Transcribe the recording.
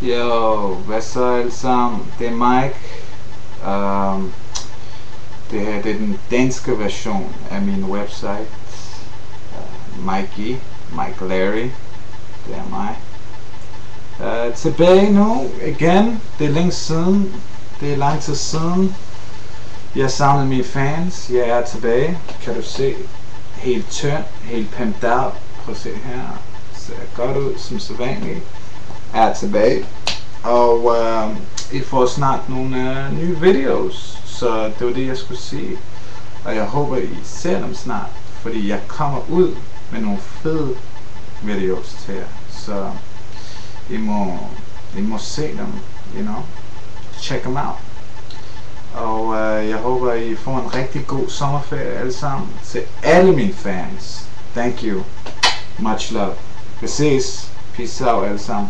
Yo, hvad så alle sammen? Det er Mike. Det her det er den danske version af min website. Mike Larry. Det er mig. Tilbage nu igen. Det er længe siden. Det er lang tid siden. Jeg savnede mine fans. Jeg er tilbage. Kan du se? Helt tynd. Helt pimped out. Prøv at se her. Ser godt ud som sædvanligt. Er tilbage. Og I får snart nogle nye videos. Så det var det jeg skulle sige. Og jeg håber I ser dem snart. Fordi jeg kommer ud med nogle fede videos til jer. Så I må se dem, you know. Check them out. Og jeg håber I får en rigtig god sommerferie alle sammen. Til alle mine fans. Thank you. Much love. Vi ses. Peace out alle sammen.